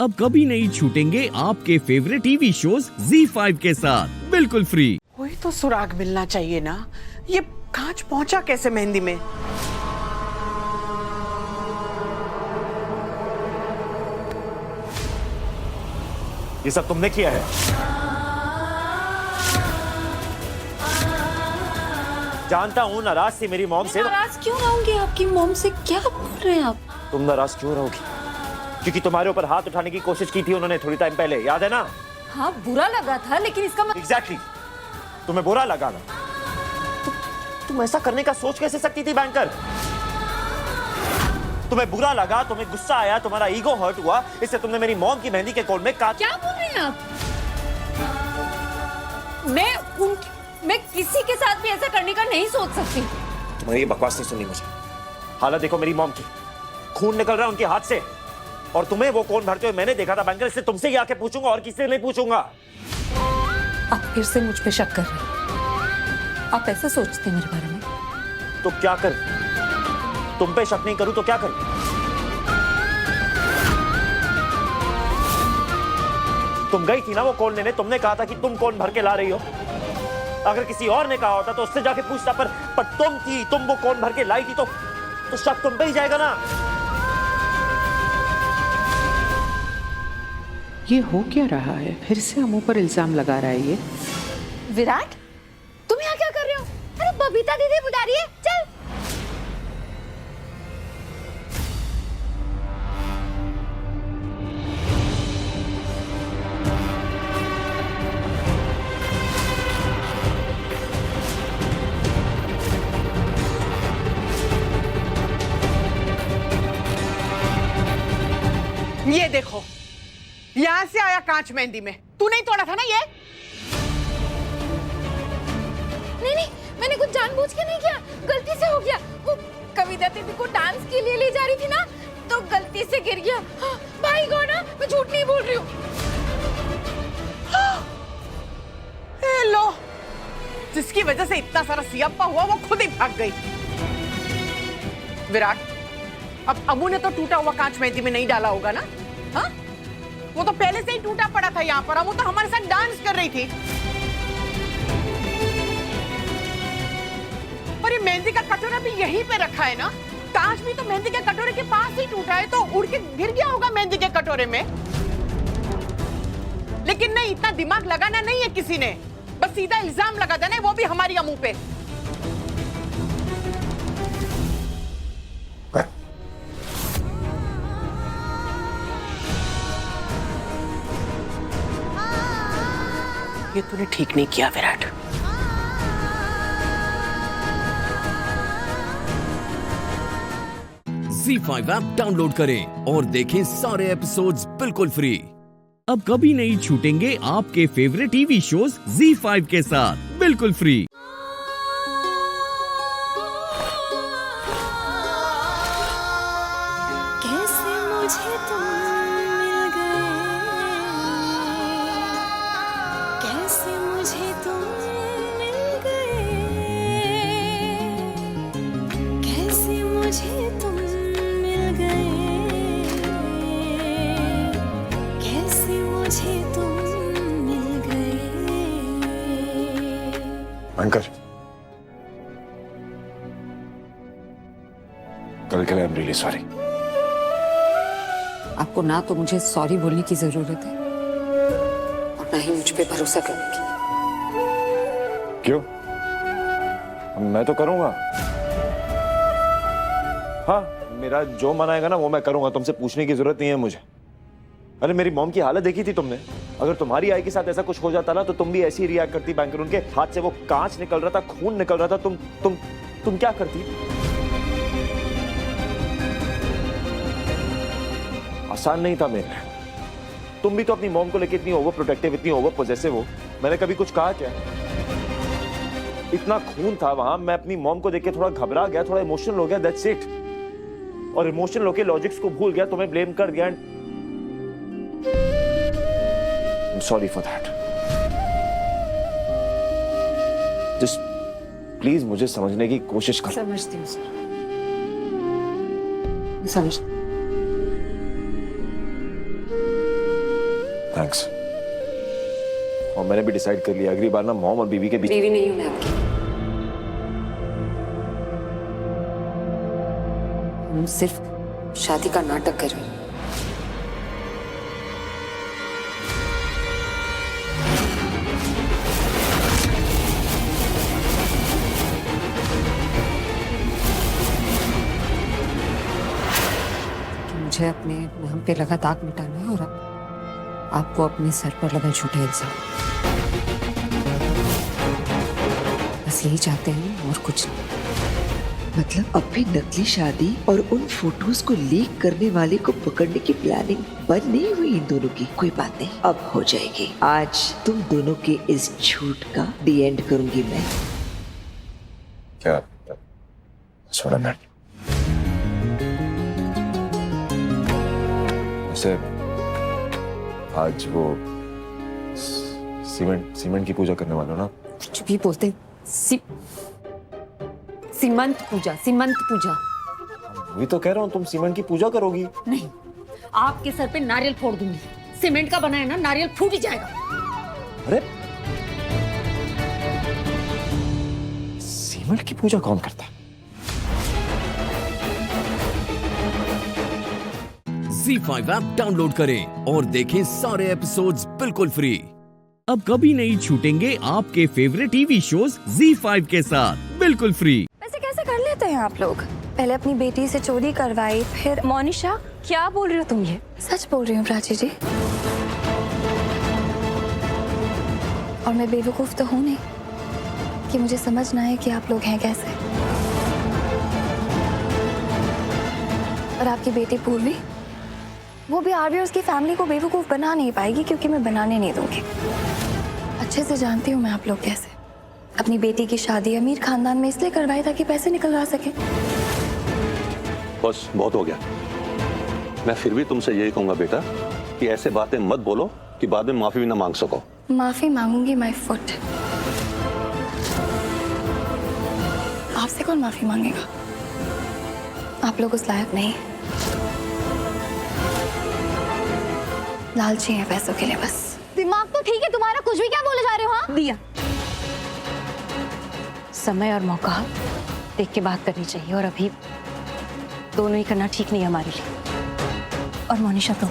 अब कभी नहीं छूटेंगे आपके फेवरेट टीवी शोज ZEE5 के साथ बिल्कुल फ्री। कोई तो सुराग मिलना चाहिए ना। ये कांच पहुंचा कैसे मेहंदी में? ये सब तुमने किया है। जानता हूं नाराज थी मेरी मॉम से। नाराज क्यों रहूंगी आपकी मॉम से? क्या बोल रहे हैं आप? तुम नाराज क्यों रहोगी? क्योंकि तुम्हारे ऊपर हाथ उठाने की कोशिश की थी उन्होंने थोड़ी टाइम पहले, याद है ना? हाँ बुरा लगा था, लेकिन इसका एग्जैक्टली तुम्हें बुरा लगा ना? तुम ऐसा करने का सोच कैसे सकती थी बैंकर? तुम्हें बुरा लगा, तुम्हें गुस्सा आया, तुम्हारा ईगो हर्ट हुआ, इससे तुमने मेरी मॉम की मेहंदी के कोड में क्या बोल रहे हैं आप? मैं किसी के साथ भी ऐसा करने का नहीं सोच सकती। तुम्हारी ये बकवास नहीं सुननी मुझे। हालत देखो मेरी मॉम की, खून निकल रहा है उनके हाथ से, और तुम्हें वो कौन भरते हुए मैंने देखा था बैंकर, इससे तुमसे ही आके पूछूंगा और किसी से नहीं पूछूंगा। आप फिर से मुझ पे शक कर रहे हैं। आप ऐसा सोचते हैं मेरे बारे में? तो क्या कर? तुम पे शक नहीं करूं तो क्या करूं? तुम गई थी ना वो कौन लेने, तुमने कहा था कि तुम कौन भर के ला रही हो। अगर किसी और ने कहा होता तो उससे जाके पूछता, पर तुम थी, तुम वो कौन भर के लाई थी, तो शक तुम पे ही जाएगा ना। ये हो क्या रहा है? फिर से हम ऊपर इल्जाम लगा रहा है ये। विराट, तुम यहाँ क्या कर रहे हो? अरे बबीता दीदी बुला रही है, चल। ये देखो, यहां से आया कांच मेहंदी में। तू नहीं तोड़ा था ना ये? नहीं, मैंने कुछ जानबूझ के नहीं किया, गलती से हो गया। वो कविता दीदी को डांस के लिए ले जा रही थी ना, तो गलती से गिर गया। हाँ, भाई गौना, मैं झूठ नहीं बोल रही हूँ। लो, जिसकी वजह से इतना सारा सियाप्पा हुआ वो खुद ही भाग गई। विराट, अब अमू ने तो टूटा हुआ कांच मेहंदी में नहीं डाला होगा ना? हाँ, वो तो पहले से ही टूटा पड़ा था यहाँ पर। अमू तो हमारे साथ डांस कर रही थी। और ये मेहंदी का कटोरा भी यहीं पे रखा है ना? कांच भी तो मेहंदी के कटोरे के पास ही टूटा है, तो उड़ के गिर गया होगा मेहंदी के कटोरे में। लेकिन नहीं, इतना दिमाग लगाना नहीं है किसी ने, बस सीधा इल्जाम लगा देना है, वो भी हमारी अमू पे। ये तूने ठीक नहीं किया विराट। ZEE5 ऐप डाउनलोड करें और देखें सारे एपिसोड्स बिल्कुल फ्री। अब कभी नहीं छूटेंगे आपके फेवरेट टीवी शोज ZEE5 के साथ बिल्कुल फ्री। कैसे मुझे तुम मिल गए, कैसे मुझे तुम मिल गए, कैसे मुझे तुम मिल गए, कैसे मुझे तुम मिल गए। बैंकर, कल के लिए आई एम रियली सॉरी। आपको ना तो मुझे सॉरी बोलने की जरूरत है, और ना ही मुझ पे भरोसा करने की। क्यों? मैं तो करूंगा। हाँ, मेरा जो मन आएगा ना वो मैं करूंगा, तुमसे पूछने की जरूरत नहीं है मुझे। अरे मेरी मॉम की हालत देखी थी तुमने? अगर तुम्हारी आई के साथ ऐसा कुछ हो जाता ना तो तुम भी ऐसी ही रिएक्ट करती बैंकर। उनके हाथ से वो कांच निकल रहा था, खून निकल रहा था, तुम क्या करती? आसान नहीं था मेरे लिए। तुम भी तो अपनी मॉम को लेकर इतनी ओवर प्रोटेक्टिव, इतनी ओवर पॉजेसिव हो। मैंने कभी कुछ कहा क्या? इतना खून था वहां, मैं अपनी मॉम को देख के थोड़ा घबरा गया, थोड़ा इमोशनल हो गया, दैट्स इट। और इमोशनल होके लॉजिक्स को भूल गया, तुम्हें ब्लेम कर दिया। I am sorry for that. Just please मुझे समझने की कोशिश करो। समझती हूँ सर, समझती। थैंक्स। और मैंने भी डिसाइड कर लिया, अगली बार ना मॉम और बीवी के बीच। बीवी नहीं हूं मैं आपकी। हम सिर्फ शादी का नाटक कर रहे हैं। मुझे अपने नाम पे लगा दाग मिटाना है और आपको अपने सर पर लगा झूठे इल्जाम। बस यही चाहते हैं और कुछ नहीं। मतलब अब भी नकली शादी और उन फोटोज को लीक करने वाले को पकड़ने की प्लानिंग बंद नहीं हुई इन दोनों की। कोई बात नहीं, अब हो जाएगी। आज तुम दोनों के इस झूठ का दी एंड करूंगी मैं। क्या? छोड़ा मैं। वैसे आज वो सीमेंट की पूजा करने वाला ना? कुछ भी बोलते सीमंत पूजा, सीमंत पूजा। वही तो कह रहा हूँ, तुम सीमेंट की पूजा करोगी? नहीं, आपके सर पे नारियल फोड़ दूंगी। सीमेंट का बना है ना, नारियल फूट ही जाएगा। अरे सीमेंट की पूजा कौन करता है? ZEE5 ऐप डाउनलोड करें और देखें सारे एपिसोड्स बिल्कुल फ्री। अब कभी नहीं छूटेंगे आपके फेवरेट टीवी शोज ZEE5 के साथ बिल्कुल फ्री। वैसे कैसे कर लेते हैं आप लोग? पहले अपनी बेटी से चोरी करवाई, फिर मोनिशा, क्या बोल रहे हो तुम ये? सच बोल रही हूँ प्राची जी। और मैं बेवकूफ तो हूँ नहीं कि मुझे समझ ना आए कि आप लोग हैं कैसे। और आपकी बेटी पूर्वी, वो भी आर्यर्स की फैमिली को बेवकूफ बना नहीं पाएगी, क्योंकि मैं बनाने नहीं दूंगी। अच्छे से जानती हूँ मैं आप लोग कैसे। अपनी बेटी की शादी अमीर खानदान में इसलिए करवाई ताकि पैसे निकलवा सके। बस बहुत हो गया। मैं फिर भी तुमसे यही कहूंगा बेटा कि ऐसे बातें मत बोलो कि बाद में माफी भी ना मांग सको। माफी मांगूंगी माय फुट। आपसे कौन माफी मांगेगा? आप लोग उस लायक नहीं। लालची है पैसों के लिए बस। दिमाग तो ठीक है तुम्हारा, कुछ भी क्या बोले जा रहे हो? हाँ दिया समय और मौका देख के बात करनी चाहिए, और अभी दोनों ही करना ठीक नहीं है हमारे लिए। और मोनिशा, तुम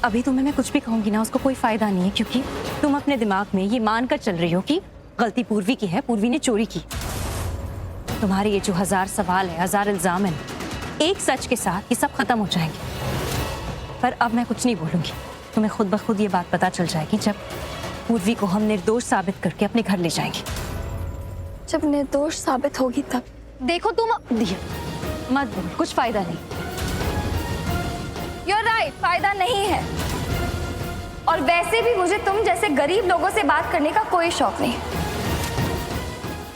अभी तुम्हें मैं कुछ भी कहूंगी ना, उसको कोई फायदा नहीं है, क्योंकि तुम अपने दिमाग में ये मानकर चल रही हो कि गलती पूर्वी की है, पूर्वी ने चोरी की। तुम्हारे ये जो 1000 सवाल है, 1000 इल्जाम है, एक सच के साथ ये सब खत्म हो जाएंगे। पर अब मैं कुछ नहीं बोलूंगी, तुम्हें खुद ब खुद ये बात पता चल जाएगी जब पूर्वी को हम निर्दोष साबित करके अपने घर ले जाएंगे। जब निर्दोष साबित होगी तब। देखो तुम दिया मत बोल, कुछ फायदा नहीं। You're right, फायदा नहीं है। और वैसे भी मुझे तुम जैसे गरीब लोगों से बात करने का कोई शौक नहीं।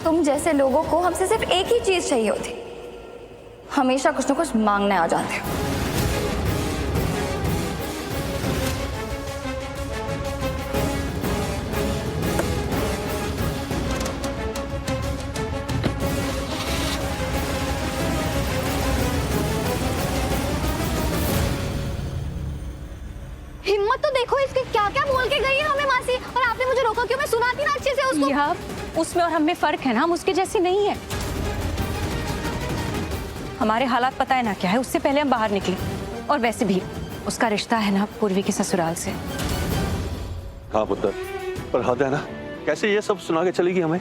तुम जैसे लोगों को हमसे सिर्फ एक ही चीज चाहिए होती, हमेशा कुछ ना कुछ मांगने आ जाते हो। हिम्मत तो देखो इसके, क्या क्या बोल के गई है हमें मासी। और आपने मुझे रोका क्यों? मैं सुना थी ना अच्छे से उसको। यार उसमें और हम में फर्क है ना, हम उसके जैसी नहीं है। हमारे हालात पता है ना क्या है, उससे पहले हम बाहर निकले। और वैसे भी उसका रिश्ता है ना पूर्वी के ससुराल से। हाँ पुत्र, पर हद है ना, कैसे ये सब सुना के चलेगी हमें?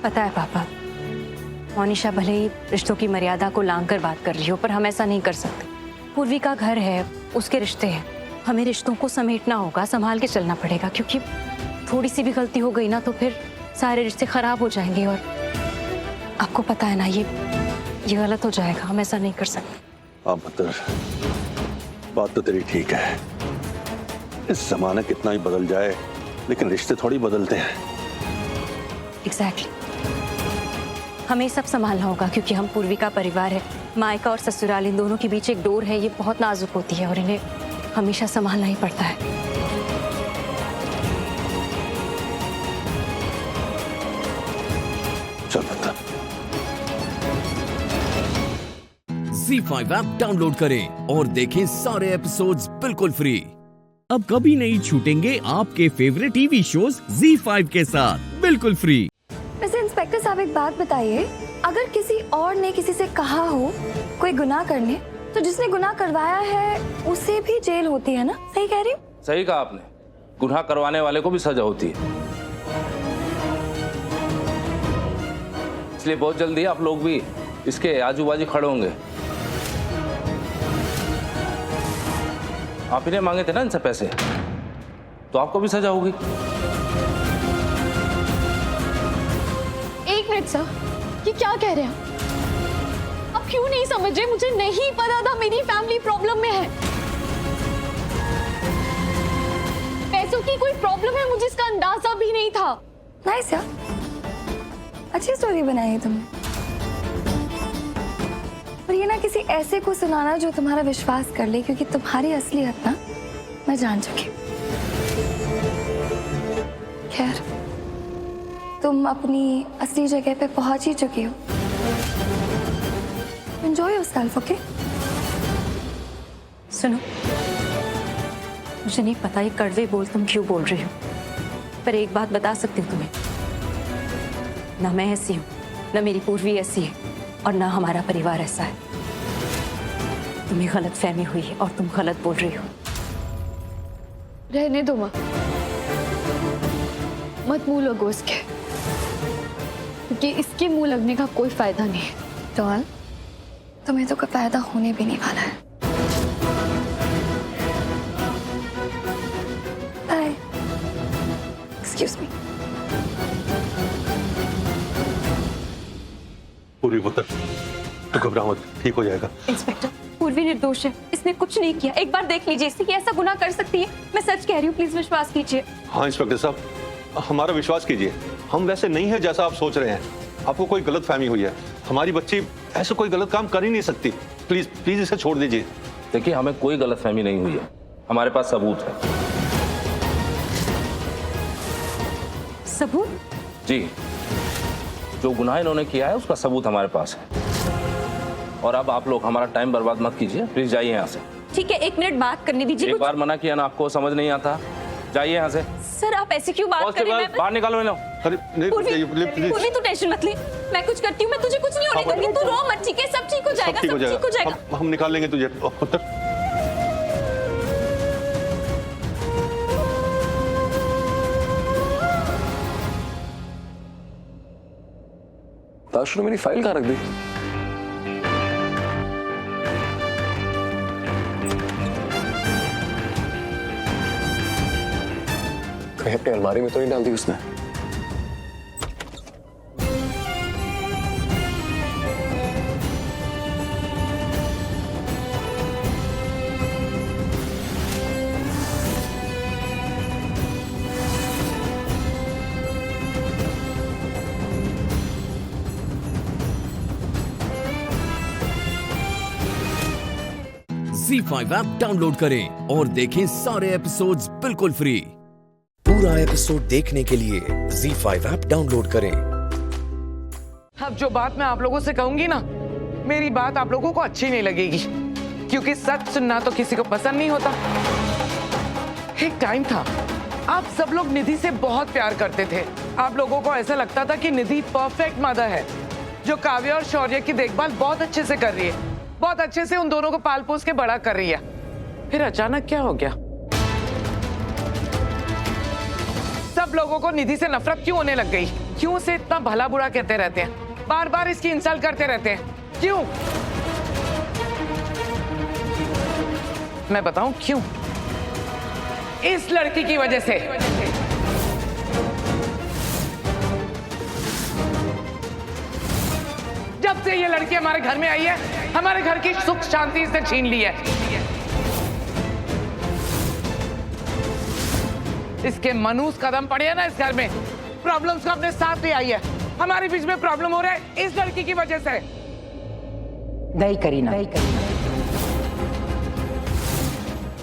पता है पापा, मोनिशा भले ही रिश्तों की मर्यादा को लांघ कर बात कर रही हो, पर हम ऐसा नहीं कर सकते। पूर्वी का घर है, उसके रिश्ते हैं, हमें रिश्तों को समेटना होगा, संभाल के चलना पड़ेगा, क्योंकि थोड़ी सी भी गलती हो गई ना तो फिर सारे रिश्ते खराब हो जाएंगे। और आपको पता है ना, ये गलत हो जाएगा, हम ऐसा नहीं कर सकते। हाँ पुत्र, बात तो तेरी ठीक है। इस जमाना कितना ही बदल जाए, लेकिन रिश्ते थोड़ी बदलते हैं। एग्जैक्टली, हमें सब संभालना होगा, क्योंकि हम पूर्वी का परिवार है। मायका और ससुराल, इन दोनों के बीच एक डोर है, ये बहुत नाजुक होती है और इन्हें हमेशा संभालना ही पड़ता है। चल पुत्र। ZEE5 ऐप डाउनलोड करें और देखें सारे एपिसोड्स बिल्कुल फ्री। अब कभी नहीं छूटेंगे आपके फेवरेट टीवी शोज ZEE5 के साथ बिल्कुल फ्री। वैसे इंस्पेक्टर साहब एक बात बताइए, अगर किसी और ने किसी से कहा हो कोई गुनाह करने, तो जिसने गुनाह करवाया है उसे भी जेल होती है ना? सही कह रही हूँ? सही कहा आपने, गुनाह करवाने वाले को भी सजा होती है। इसलिए बहुत जल्दी आप लोग भी इसके आजू बाजू खड़े होंगे। आप ही ने मांगे थे ना इनसे पैसे, तो आपको भी सजा होगी। एक मिनट सर, ये क्या कह रहे हैं आप? क्यों नहीं समझ रहे? मुझे नहीं पता था मेरी फैमिली प्रॉब्लम में है। पैसों की कोई प्रॉब्लम है, मुझे इसका अंदाजा भी नहीं था। नाइस यार, अच्छी स्टोरी बनाई है तुमने। पर ये ना किसी ऐसे को सुनाना जो तुम्हारा विश्वास कर ले, क्योंकि तुम्हारी असलियत ना मैं जान चुकी हूँ। खैर, तुम अपनी असली जगह पे पहुंच ही चुकी हो। Enjoy yourself, okay? सुनो, मुझे नहीं पता ये कड़वे बोल तुम क्यों बोल रही हो, पर एक बात बता सकती हूँ तुम्हें, ना मैं ऐसी हूँ, ना मेरी पूर्वी ऐसी है, और ना हमारा परिवार ऐसा है। तुम्हें गलत फहमी हुई है और तुम गलत बोल रही हो। रहने दो माँ, मत मुंह लगो इसके, क्योंकि इसके मुंह लगने का कोई फायदा नहीं है। डॉल, तुम्हें तो कोई फायदा होने भी नहीं वाला है। बाय। Excuse me. पूरी पुत्र, तो घबरा मत, ठीक हो जाएगा। इंस्पेक्टर, पूर्वी निर्दोष है, इसने कुछ नहीं किया। एक बार देख लीजिए, इससे ऐसा गुनाह कर सकती है? मैं सच कह रही हूँ, प्लीज विश्वास कीजिए। हाँ इंस्पेक्टर साहब, हमारा विश्वास कीजिए, हम वैसे नहीं है जैसा आप सोच रहे हैं। आपको कोई गलत फहमी हुई है, हमारी बच्ची ऐसा कोई गलत काम कर ही नहीं सकती। प्लीज प्लीज इसे छोड़ दीजिए। देखिए, हमें कोई गलतफहमी नहीं हुई है, हमारे पास सबूत है। सबूत? जी, जो गुनाह इन्होंने किया है उसका सबूत हमारे पास है। और अब आप लोग हमारा टाइम बर्बाद मत कीजिए, प्लीज जाइए यहाँ से। ठीक है, एक मिनट बात करने दीजिए। एक बार मना किया ना, आपको समझ नहीं आता, जाइए यहाँ से। सर, आप ऐसे क्यों बात कर रहे हैं? बाहर निकालो इन्हें। अरे नहीं, पूर्वी, तू टेंशन मत ले, मैं कुछ करती हूँ, मैं तुझे कुछ नहीं होने दूंगी। तू रो मत, ठीक है? सब ठीक हो जाएगा, सब ठीक हो जाएगा। हम निकाल लेंगे तुझे। पुत्र, ताशु ने मेरी फाइल कहाँ रख दी? कहीं अपनी अलमारी में तो नहीं डाल दी उसने? ZEE5 ऐप डाउनलोड करें और देखें सारे एपिसोड्स बिल्कुल फ्री। पूरा एपिसोड देखने के लिए ZEE5 ऐप डाउनलोड करें। अब जो बात मैं आप लोगों से कहूंगी ना, मेरी बात आप लोगों को अच्छी नहीं लगेगी, क्योंकि सच सुनना तो किसी को पसंद नहीं होता। एक टाइम था, आप सब लोग निधि से बहुत प्यार करते थे। आप लोगों को ऐसा लगता था कि निधि परफेक्ट मदर है, जो काव्य और शौर्य की देखभाल बहुत अच्छे से कर रही है, बहुत अच्छे से उन दोनों को पाल पोस के बड़ा कर रही है। फिर अचानक क्या हो गया? सब लोगों को निधि से नफरत क्यों होने लग गई? क्यों से इतना भला बुरा कहते रहते हैं, बार बार इसकी इंसल्ट करते रहते हैं? क्यों? मैं बताऊं क्यों? इस लड़की की वजह से। जब से ये लड़की हमारे घर में आई है, हमारे घर की सुख शांति इसने छीन ली है। इसके मनूस कदम पड़े हैं ना इस घर में, प्रॉब्लम्स को अपने साथ ले आई है। हमारे बीच में प्रॉब्लम हो रहा है इस लड़की की वजह से। नहीं करीना,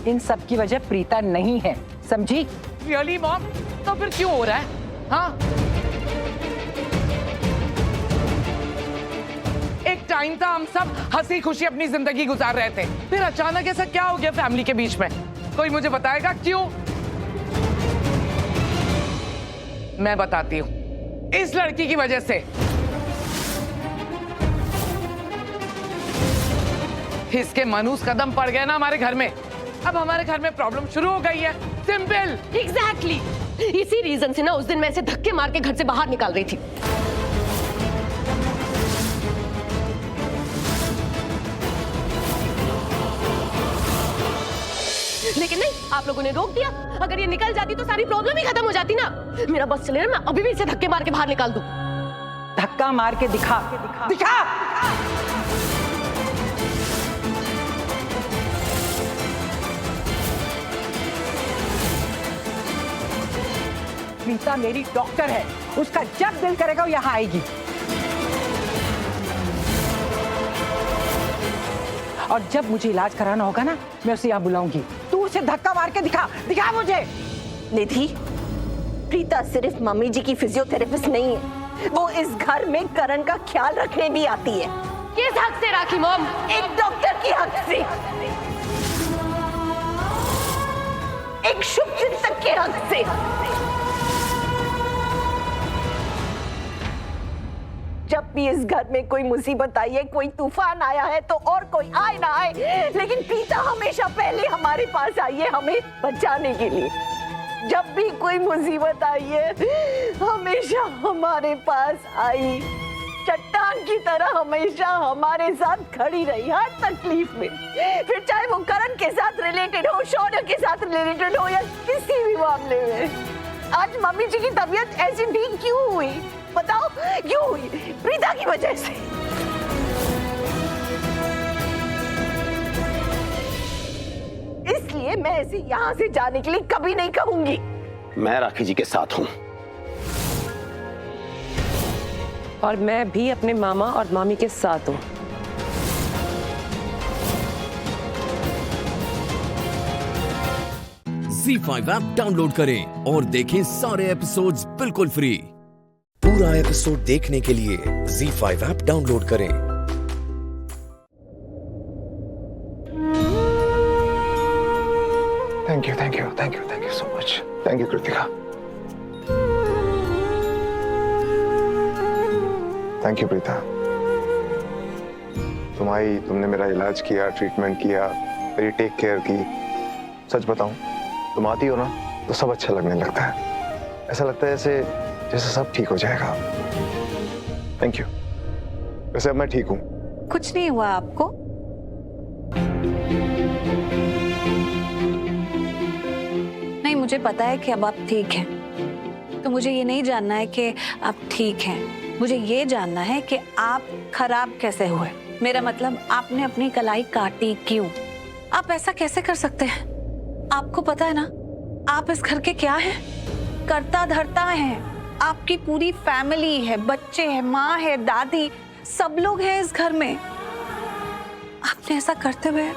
इन सब की वजह प्रीता नहीं है, समझी? Really mom? तो फिर क्यों हो रहा है? हाँ, एक टाइम था हम सब हंसी खुशी अपनी जिंदगी गुजार रहे थे, फिर अचानक ऐसा क्या हो गया फैमिली के बीच में? कोई मुझे बताएगा क्यों? मैं बताती हूँ, इस लड़की की वजह से। इसके मनूस कदम पड़ गए ना हमारे घर में, अब हमारे घर में प्रॉब्लम शुरू हो गई है। सिंपल। एग्जैक्टली। इसी रीजन से ना उस दिन मैं इसे धक्के मार के घर से बाहर निकाल रही थी। लेकिन नहीं, आप लोगों ने रोक दिया। अगर ये निकल जाती तो सारी प्रॉब्लम ही खत्म हो जाती ना। मेरा बस चले ना, मैं अभी भी इसे धक्के मार के बाहर निकाल दूं। धक्का मार के दिखा, दिखा। प्रीता मेरी डॉक्टर है, उसका जब दिल करेगा वो यहाँ आएगी। और जब मुझे इलाज कराना होगा ना, मैं उसे यहाँ बुलाऊंगी। तू उसे धक्का मार के दिखा, दिखा मुझे। निधि, प्रीता सिर्फ मम्मी जी की फिजियोथेरेपिस्ट नहीं है, वो इस घर में करण का ख्याल रखने भी आती है। किस हक से राखी मॉम? एक डॉक्टर की हक से, एक शुभ चिंतक के हक से। जब भी इस घर में कोई मुसीबत आई है, कोई तूफान आया है, तो और कोई आए ना आए, लेकिन प्रीता हमेशा पहले हमारे पास आई है हमें बचाने के लिए। जब भी कोई मुसीबत आई है, हमेशा हमारे पास आई, चट्टान की तरह हमेशा हमारे साथ खड़ी रही हर तकलीफ में। फिर चाहे वो करण के साथ रिलेटेड हो, शौर्य के साथ रिलेटेड हो, या किसी भी मामले में। आज मम्मी जी की तबीयत ऐसी ठीक क्यों हुई? बताओ क्यों हुई? प्रीता की वजह से। इसलिए मैं इसे यहाँ से जाने के लिए कभी नहीं कहूंगी। मैं राखी जी के साथ हूँ। और मैं भी अपने मामा और मामी के साथ हूँ। ZEE5 ऐप डाउनलोड करें और देखें सारे एपिसोड्स बिल्कुल फ्री। पूरा एपिसोड देखने के लिए ZEE5 ऐप डाउनलोड करें। Thank you, thank you, thank you, thank you so much. Thank you Kritika. Thank you Preeta. तुमने मेरा इलाज किया, ट्रीटमेंट किया, मेरी टेक केयर की। सच बताऊं, तुम आती हो ना तो सब अच्छा लगने लगता है। ऐसा लगता है जैसे सब ठीक हो जाएगा। Thank you. वैसे अब मैं ठीक हूँ। कुछ नहीं हुआ आपको? नहीं, मुझे पता है कि अब आप ठीक हैं। तो मुझे ये नहीं जानना है कि आप ठीक हैं, मुझे ये जानना है कि आप खराब कैसे हुए। मेरा मतलब, आपने अपनी कलाई काटी क्यों? आप ऐसा कैसे कर सकते हैं? आपको पता है ना आप इस घर के क्या हैं? कर्ता धर्ता हैं। आपकी पूरी फैमिली है, बच्चे हैं, माँ है, दादी, सब लोग हैं इस घर में। आपने ऐसा करते हुए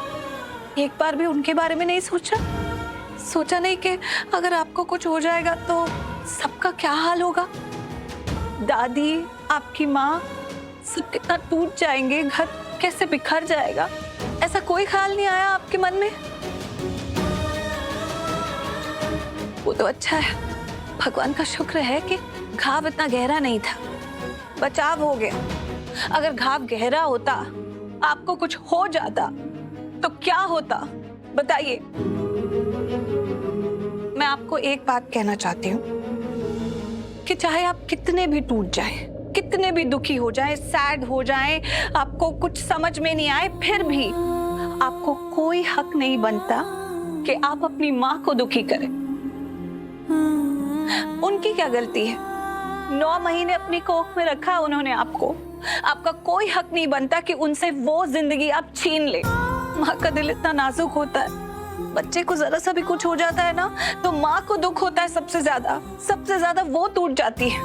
एक बार भी उनके बारे में नहीं सोचा? सोचा नहीं कि अगर आपको कुछ हो जाएगा तो सबका क्या हाल होगा? दादी, आपकी माँ, सब कितना टूट जाएंगे, घर कैसे बिखर जाएगा। ऐसा कोई ख्याल नहीं आया आपके मन में? वो तो अच्छा है, भगवान का शुक्र है कि घाव इतना गहरा नहीं था, बचाव हो गया। अगर घाव गहरा होता, आपको कुछ हो जाता तो क्या होता बताइए। मैं आपको एक बात कहना चाहती हूँ कि चाहे आप कितने भी टूट जाएं, कितने भी दुखी हो जाएं, सैड हो जाएं, आपको कुछ समझ में नहीं आए, फिर भी आपको कोई हक नहीं बनता कि आप अपनी माँ को दुखी करें। उनकी क्या गलती है? 9 महीने अपनी कोख में रखा उन्होंने आपको। आपका कोई हक नहीं बनता कि उनसे वो जिंदगी आप छीन ले। माँ का दिल इतना नाजुक होता है, बच्चे को जरा सा भी कुछ हो जाता है ना तो माँ को दुख होता है सबसे ज्यादा वो टूट जाती है।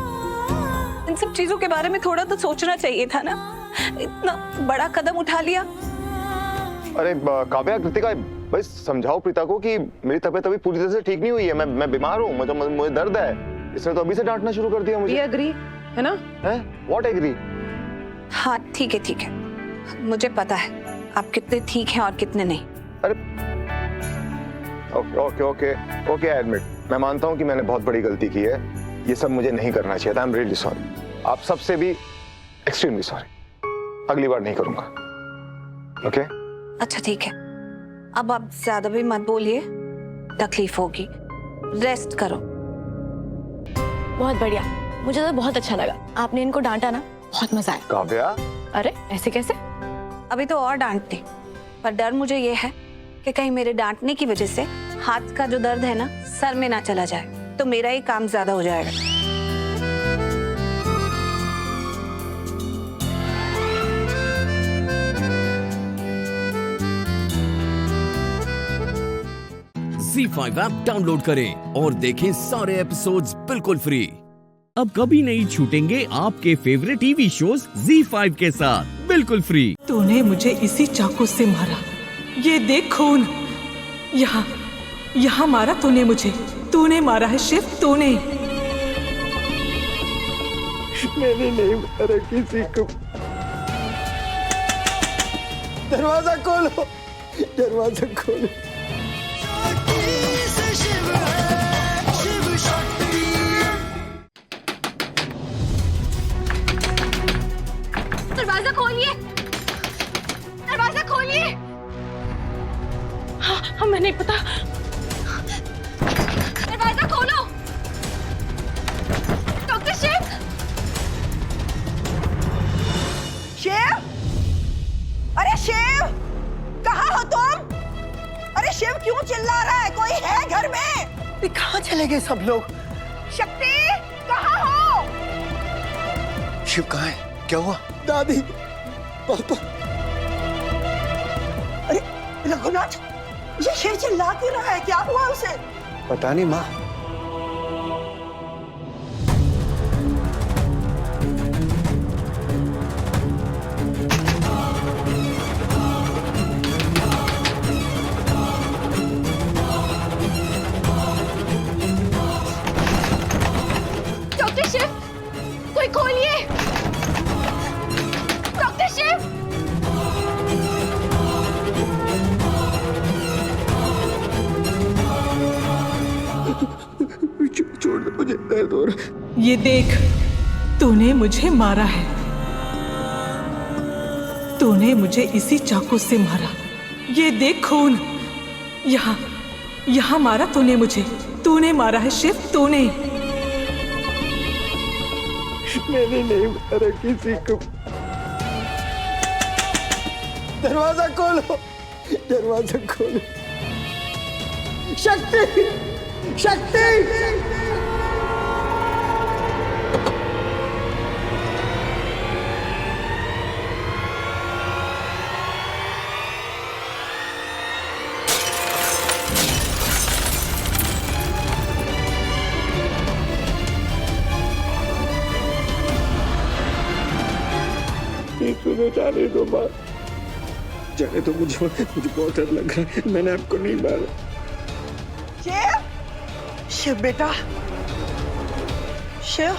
इन सब चीजों के बारे में थोड़ा तो सोचना चाहिए था ना, इतना बड़ा कदम उठा लिया। अरे काव्या, कृतिका, भाई समझाओ प्रीता को कि मेरी तबीयत अभी पूरी तरह से ठीक नहीं हुई है। मैं बीमार हूँ, मुझे दर्द है। इसने तो अभी से डांटना शुरू कर दिया मुझे। ये एग्री है ना? What agree? हाँ ठीक है, मुझे पता है आप कितने ठीक हैं और कितने नहीं। अरे okay okay okay okay, I admit, मैं मानता हूँ कि मैंने बहुत बड़ी गलती की है। ये सब मुझे नहीं करना चाहिए था। I am really sorry. आप सबसे भी एक्सट्रीमली सॉरी। अगली बार नहीं करूंगा। ओके? अच्छा ठीक है, अब आप ज्यादा भी मत बोलिए, तकलीफ होगी, रेस्ट करो। बहुत बढ़िया, मुझे तो बहुत अच्छा लगा। आपने इनको डांटा ना, बहुत मजा आया। काव्या, अरे ऐसे कैसे? अभी तो और डांटती, पर डर मुझे ये है कि कहीं मेरे डांटने की वजह से हाथ का जो दर्द है ना, सर में ना चला जाए, तो मेरा ही काम ज्यादा हो जाएगा। ZEE5 ऐप डाउनलोड करें और देखें सारे एपिसोड्स बिल्कुल फ्री। अब कभी नहीं छूटेंगे आपके फेवरेट टीवी शोज ZEE5 के साथ बिल्कुल फ्री। तूने मुझे इसी चाकू से मारा, ये देख खून। यहाँ यहाँ मारा तूने मुझे, तूने मारा है शिव, तूने। मैंने नहीं मारा किसी को। दरवाजा खोलो, दरवाजा खोलो। दरवाजा खोलिए, दरवाजा खोलिए। हाँ, हमें नहीं पता। दरवाजा खोलो। डॉक्टर शिव। शिव, अरे शिव, कहाँ हो तुम? अरे शिव क्यों चिल्ला रहा है? कोई है घर में? कहाँ चले गए सब लोग? शक्ति, कहाँ हो? शिव कहाँ है? क्या हुआ? दादी, पापा। अरे रघुनाथ, ये शिव चिल्ला क्यों रहा है? क्या हुआ उसे? पता नहीं माँ। डॉक्टर शिव, कोई खोलिए। डॉक्टर शिव। छोड़ दो, मुझे दर्द हो रहा है। ये देख, तूने मुझे मारा है, तूने मुझे इसी चाकू से मारा। ये देख खून। यहाँ यहाँ मारा तूने मुझे, तूने मारा है शिव, तूने। मैंने नहीं मारा किसी को। दरवाजा खोलो, दरवाजा खोलो। शक्ति, शक्ति। जाने दो माँ, जाने दो। मुझे बहुत डर लग रहा है। मैंने आपको नहीं मारा। शिव, शिव बेटा, शिव।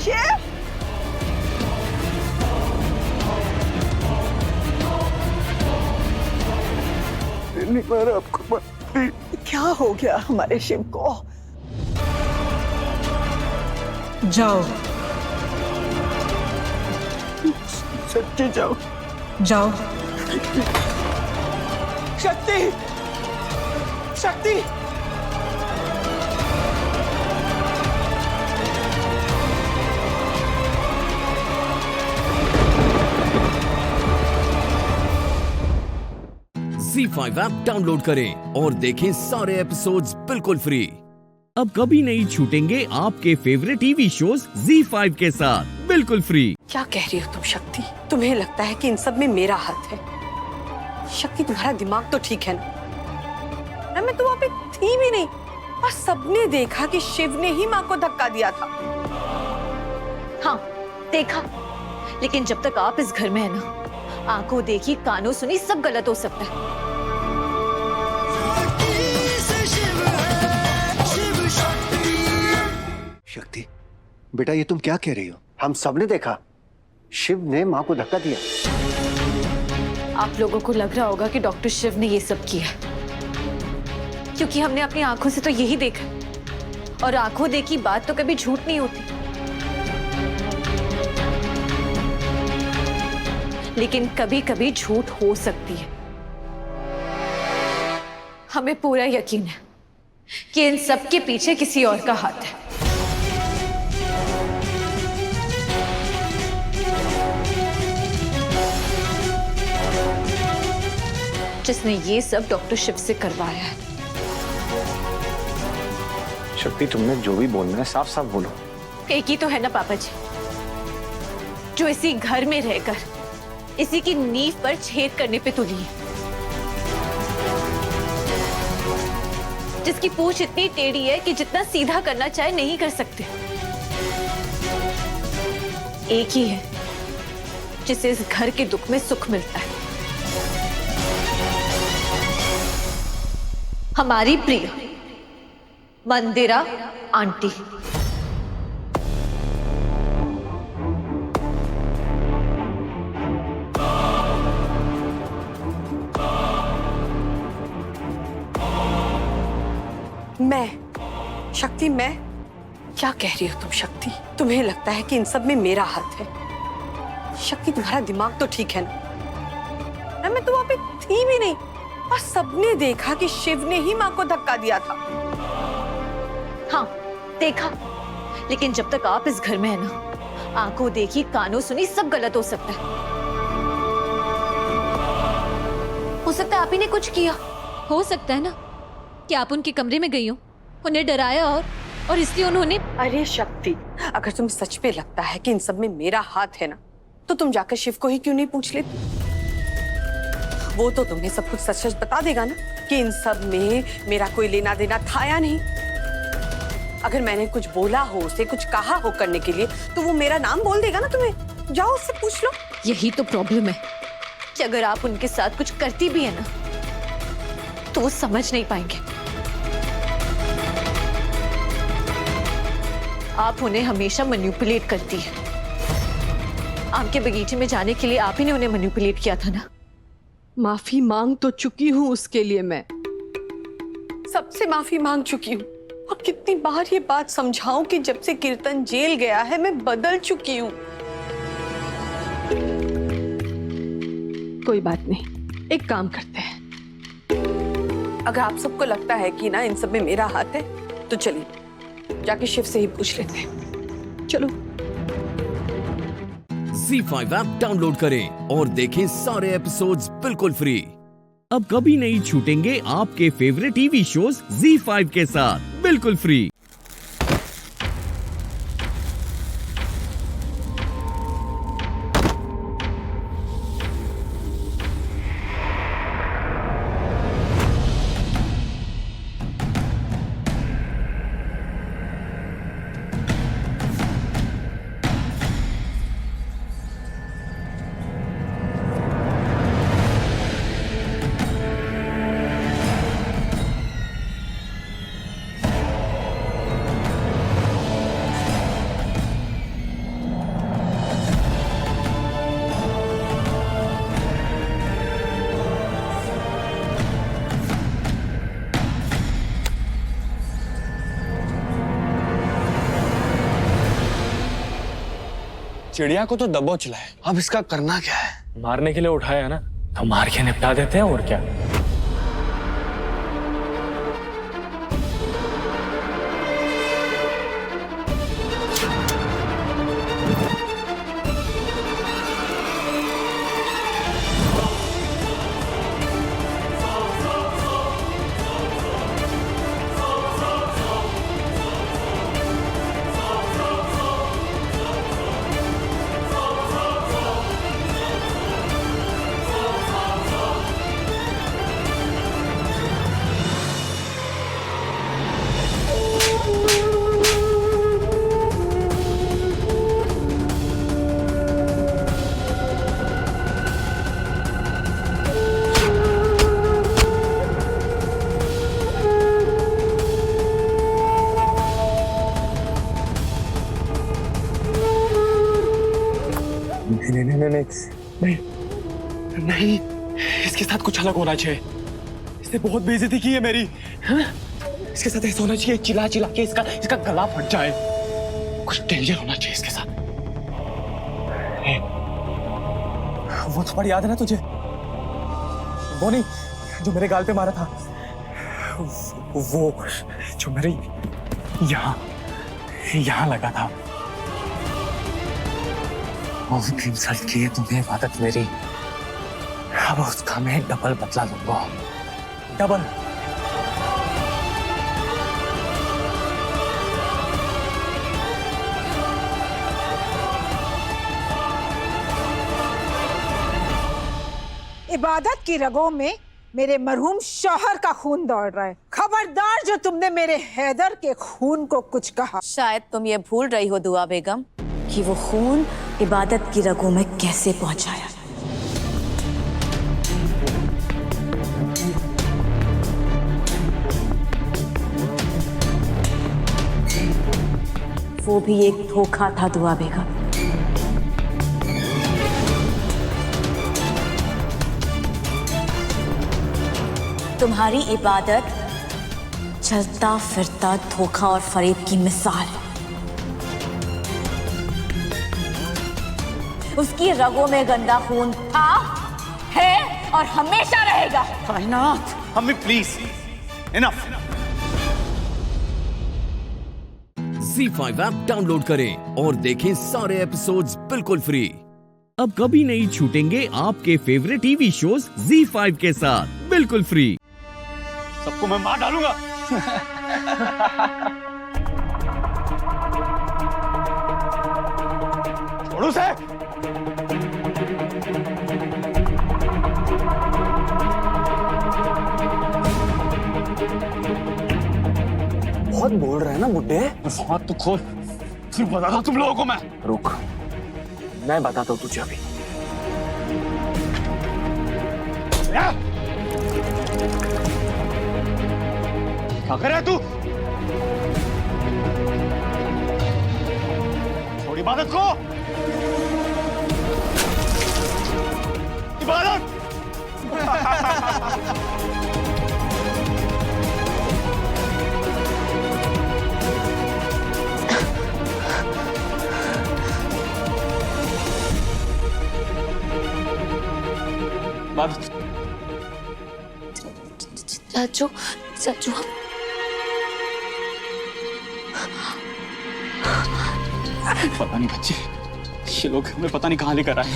शिव, नहीं मारा आपको। क्या हो गया हमारे शिव को? जाओ, सच्ची जाओ, जाओ। शक्ति, शक्ति। ZEE5 ऐप डाउनलोड करें और देखें सारे एपिसोड्स बिल्कुल फ्री। अब कभी नहीं छूटेंगे आपके फेवरेट टीवी शोज ZEE5 के साथ बिल्कुल फ्री। क्या कह रही हो तुम शक्ति? तुम्हें लगता है कि इन सब में मेरा हाथ है? शक्ति, तुम्हारा दिमाग तो ठीक है ना? मैं तो वहाँ पे थी भी नहीं और सबने देखा कि शिव ने ही माँ को धक्का दिया था। हाँ देखा, लेकिन जब तक आप इस घर में है ना, आंखों देखी कानों सुनी सब गलत हो सकता है। शक्ति बेटा, ये तुम क्या कह रही हो? हम सबने देखा, शिव ने माँ को धक्का दिया। आप लोगों को लग रहा होगा कि डॉक्टर शिव ने ये सब किया, क्योंकि हमने अपनी आंखों से तो यही देखा, और आंखों देखी बात तो कभी झूठ नहीं होती। लेकिन कभी कभी झूठ हो सकती है। हमें पूरा यकीन है कि इन सब के पीछे किसी और का हाथ है। जिसने ये सब डॉक्टर शिव से करवाया है। शक्ति, तुमने जो भी बोलना है साफ साफ बोलो। एक ही तो है ना पापा जी, जो इसी घर में रहकर इसी की नींव पर छेद करने पे तुली है, जिसकी पूंछ इतनी टेढ़ी है कि जितना सीधा करना चाहे नहीं कर सकते। एक ही है जिसे इस घर के दुख में सुख मिलता है, हमारी प्रिय मंदिरा आंटी। मैं शक्ति, मैं क्या कह रही हो तुम शक्ति? तुम्हें लगता है कि इन सब में मेरा हाथ है? शक्ति, तुम्हारा दिमाग तो ठीक है ना? मैं तो वहां पे थी भी नहीं और सबने देखा कि शिव ने ही माँ को धक्का दिया था। हाँ देखा, लेकिन जब तक आप इस घर में है ना, आंखों देखी कानों सुनी सब गलत हो सकता है। हो सकता है आप ही ने कुछ किया। हो सकता है ना कि आप उनके कमरे में गई हो, उन्हें डराया और इसलिए उन्होंने। अरे शक्ति, अगर तुम्हें सच में लगता है कि इन सब में मेरा हाथ है ना, तो तुम जाकर शिव को ही क्यों नहीं पूछ लेती? वो तो तुम्हें सब कुछ सच सच बता देगा ना कि इन सब में मेरा कोई लेना देना था या नहीं। अगर मैंने कुछ बोला हो, उसे कुछ कहा हो करने के लिए, तो वो मेरा नाम बोल देगा ना तुम्हें। जाओ उससे पूछ लो। यही तो प्रॉब्लम है कि अगर आप उनके साथ कुछ करती भी है ना, तो वो समझ नहीं पाएंगे। आप उन्हें हमेशा मैनिपुलेट करती है। आम के बगीचे में जाने के लिए आप ही ने उन्हें मैनिपुलेट किया था ना। माफी मांग तो चुकी हूँ उसके लिए, मैं सबसे माफी मांग चुकी हूँ, और कितनी बार ये बात समझाऊं कि जब से कीर्तन जेल गया है मैं बदल चुकी हूँ। कोई बात नहीं, एक काम करते हैं। अगर आप सबको लगता है कि ना इन सब में मेरा हाथ है, तो चलिए जाके शिव से ही पूछ लेते हैं। चलो। ZEE5 ऐप डाउनलोड करें और देखें सारे एपिसोड्स बिल्कुल फ्री। अब कभी नहीं छूटेंगे आपके फेवरेट टीवी शोज ZEE5 के साथ बिल्कुल फ्री। चिड़िया को तो दबोच लाए, अब इसका करना क्या है? मारने के लिए उठाया ना, तो मार के निपटा देते हैं, और क्या। नहीं नहीं, इसके साथ कुछ अलग होना चाहिए। इसने बहुत बेइज्जती की है मेरी। हाँ? इसके साथ ऐसा होना चाहिए, चिल्ला चिल्ला के इसका गला फट जाए। कुछ डेंजर होना चाहिए इसके साथ। वो थप्पड़ याद है ना तुझे? वो नहीं जो मेरे गाल पे मारा था, वो जो मेरे यहाँ लगा था। वो भी इंसल्ट की है तुम्हें इबादत मेरी। अब उसका मैं डबल बदला लूंगा, डबल। इबादत की रगों में मेरे मरहूम शौहर का खून दौड़ रहा है। खबरदार जो तुमने मेरे हैदर के खून को कुछ कहा। शायद तुम ये भूल रही हो दुआ बेगम कि वो खून इबादत की रगों में कैसे पहुंचाया। वो भी एक धोखा था दुआ बेगम। तुम्हारी इबादत चलता फिरता धोखा और फरेब की मिसाल। उसकी रगों में गंदा खून था, है और हमेशा रहेगा। कायनात, अम्मी please, enough. ZEE5 app download करें और देखें सारे एपिसोड्स बिल्कुल फ्री। अब कभी नहीं छूटेंगे आपके फेवरेट टीवी शोज ZEE5 के साथ बिल्कुल फ्री। सबको मैं मार डालूंगा। छोड़ो उसे। बहुत बोल रहे हैं ना बुड्ढे। हाथ तो खोल, फिर बताता तुम लोगों को मैं। रुक, मैं बताता हूँ तुझे अभी। क्या कर रहा है तू? छोड़ इबादत को। इबादत। चाचू, चाचू पता नहीं बच्चे, ये लोग हमें पता नहीं कहाँ लेकर आए।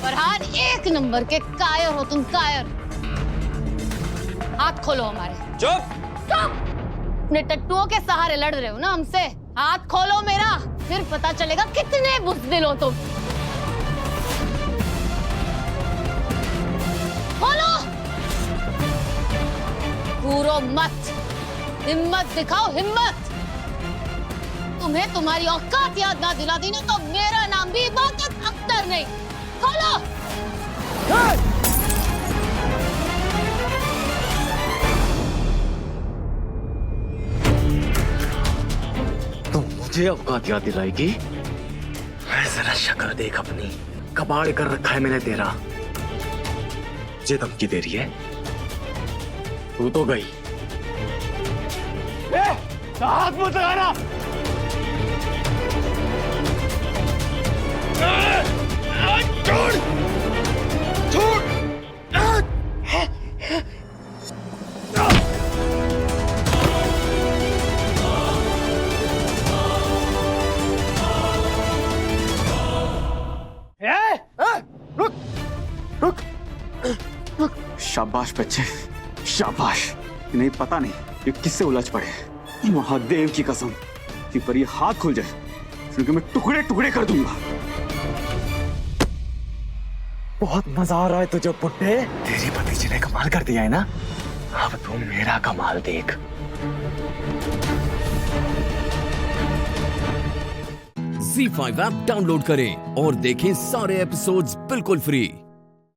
फरहान, एक नंबर के कायर हो तुम, कायर। हाथ खोलो हमारे। चुप। चुप। अपने टट्टुओं के सहारे लड़ रहे हो ना हमसे। हाथ खोलो मेरा, फिर पता चलेगा कितने बुज़दिल हो तुम। खोलो। घूरो मत, हिम्मत दिखाओ, हिम्मत। तुम्हें तुम्हारी औकात याद ना दिला दी ना तो मेरा नाम भी इबादत अख्तर नहीं। खोलो। तुम मुझे औकात याद दिलाएगी? जरा शक्ल देख अपनी, कबाड़ कर रखा है मैंने तेरा। मुझे धमकी दे रही है? तू तो गई। हाथ मत लगाना। छोड़, छोड़। रुक, रुक, रुक। शाबाश बच्चे, शाबाश। नहीं पता नहीं ये किससे उलझ पड़े। महादेव की कसम कि पर ये हाथ खुल जाए क्योंकि मैं टुकड़े टुकड़े कर दूंगा। बहुत मजा आ रहा है तुझे बुड्ढे। तेरी भतीजी ने कमाल कर दिया है ना? अब तू मेरा कमाल देख। Z5 ऐप डाउनलोड करें और देखें सारे एपिसोड्स बिल्कुल फ्री।